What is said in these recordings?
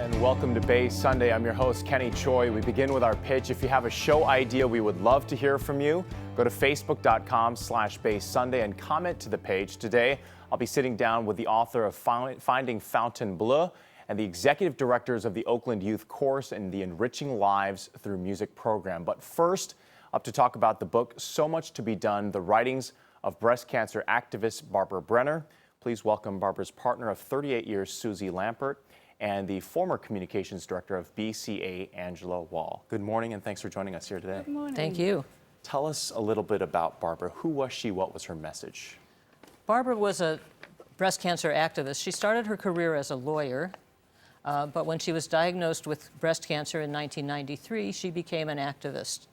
and welcome to Bay Sunday. I'm your host, Kenny Choi. We begin with our pitch. If you have a show idea, we would love to hear from you. Go to facebook.com/Bay Sunday and comment to the page. Today, I'll be sitting down with the author of Finding Fountain Bleu and the executive directors of the Oakland Youth Chorus and the Enriching Lives Through Music program. But first, up to talk about the book, So Much to Be Done, the writings of breast cancer activist Barbara Brenner. Please welcome Barbara's partner of 38 years, Susie Lampert, and the former communications director of BCA, Angela Wall. Good morning, and thanks for joining us here today. Good morning. Thank you. Tell us a little bit about Barbara. Who was she? What was her message? Barbara was a breast cancer activist. She started her career as a lawyer, but when she was diagnosed with breast cancer in 1993, she became an activist.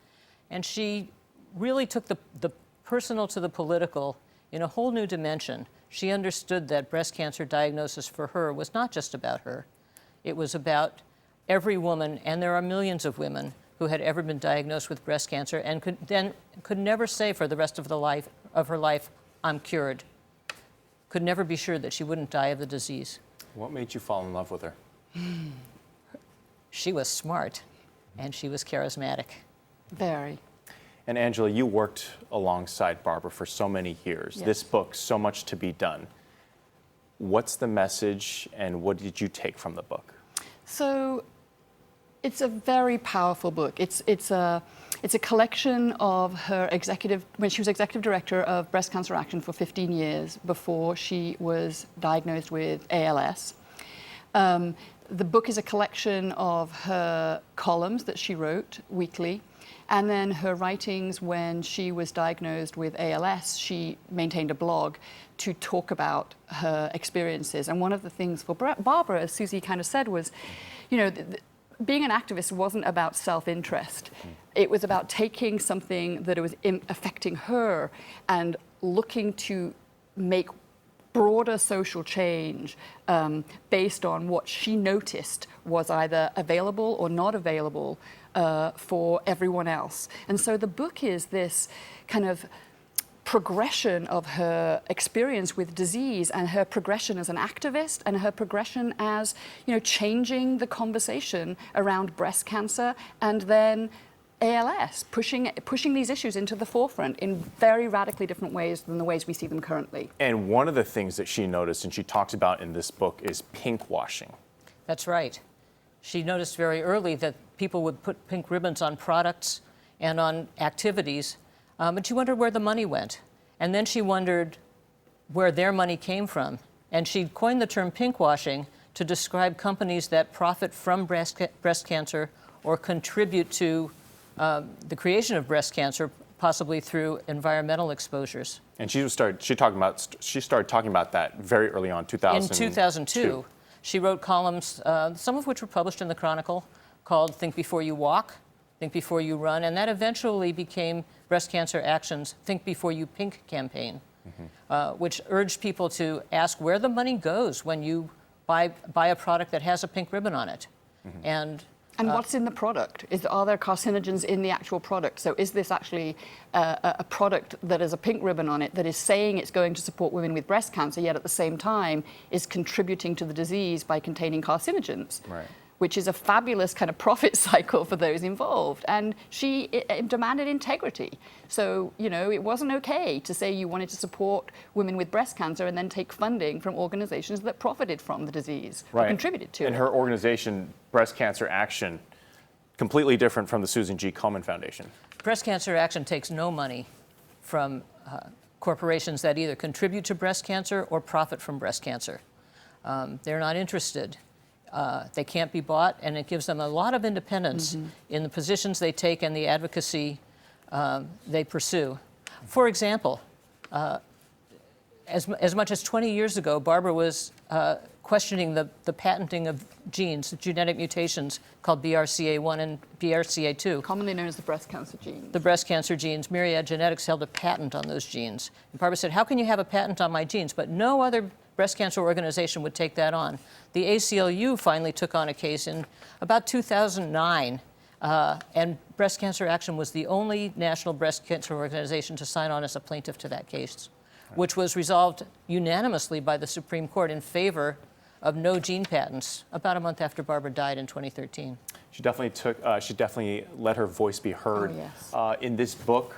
And she really took the personal to the political in a whole new dimension. She understood that breast cancer diagnosis for her was not just about her. It was about every woman, and there are millions of women who had ever been diagnosed with breast cancer and could never say for the rest of her life, I'm cured. Could never be sure that she wouldn't die of the disease. What made you fall in love with her? She was smart, and she was charismatic. Very. And Angela, you worked alongside Barbara for so many years. Yes. This book, So Much to Be Done. What's the message, and what did you take from the book? So it's a very powerful book. It's a collection of her when she was executive director of Breast Cancer Action for 15 years before she was diagnosed with ALS. The book is a collection of her columns that she wrote weekly, and then her writings when she was diagnosed with ALS. She maintained a blog to talk about her experiences. And one of the things for Barbara, as Susie kind of said, was, you know, being an activist wasn't about self-interest. It was about taking something that was affecting her and looking to make broader social change based on what she noticed was either available or not available for everyone else. And so the book is this kind of progression of her experience with disease and her progression as an activist and her progression as, you know, changing the conversation around breast cancer and then ALS, pushing these issues into the forefront in very radically different ways than the ways we see them currently. And one of the things that she noticed and she talks about in this book is pinkwashing. That's right. She noticed very early that people would put pink ribbons on products and on activities, and she wondered where the money went. And then she wondered where their money came from. And she coined the term pinkwashing to describe companies that profit from breast cancer or contribute to the creation of breast cancer, possibly through environmental exposures. And she started talking about that very early on, 2002. In 2002, she wrote columns, some of which were published in the Chronicle, called Think Before You Walk, Think Before You Run, and that eventually became Breast Cancer Action's Think Before You Pink campaign, which urged people to ask where the money goes when you buy a product that has a pink ribbon on it. And what's in the product? Are there carcinogens in the actual product? So is this actually a product that has a pink ribbon on it that is saying it's going to support women with breast cancer, yet at the same time is contributing to the disease by containing carcinogens? Right. Which is a fabulous kind of profit cycle for those involved. And she demanded integrity. So, you know, it wasn't okay to say you wanted to support women with breast cancer and then take funding from organizations that profited from the disease or contributed to it. And her organization, Breast Cancer Action, completely different from the Susan G. Komen Foundation. Breast Cancer Action takes no money from corporations that either contribute to breast cancer or profit from breast cancer. They're not interested. They can't be bought, and it gives them a lot of independence in the positions they take and the advocacy they pursue. For example, as much as 20 years ago, Barbara was questioning the patenting of genes, genetic mutations called BRCA1 and BRCA2. Commonly known as the breast cancer genes. The breast cancer genes. Myriad Genetics held a patent on those genes. And Barbara said, how can you have a patent on my genes? But no other breast cancer organization would take that on. The ACLU finally took on a case in about 2009, and Breast Cancer Action was the only national breast cancer organization to sign on as a plaintiff to that case, which was resolved unanimously by the Supreme Court in favor of no gene patents about a month after Barbara died in 2013. She definitely let her voice be heard. Oh, yes. In this book,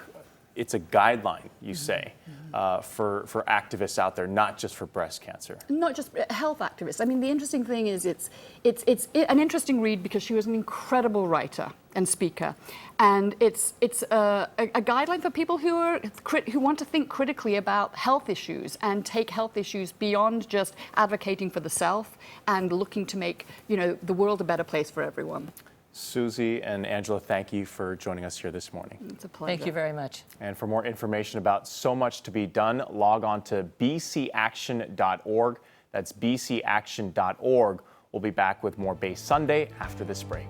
it's a guideline, you say, for activists out there, not just for breast cancer. Not just health activists. I mean, the interesting thing is it's an interesting read because she was an incredible writer and speaker, and it's a guideline for people who want to think critically about health issues and take health issues beyond just advocating for the self and looking to make the world a better place for everyone. Susie and Angela, thank you for joining us here this morning. It's a pleasure. Thank you very much. And for more information about So Much to Be Done, log on to bcaction.org. That's bcaction.org. We'll be back with more Base Sunday after this break.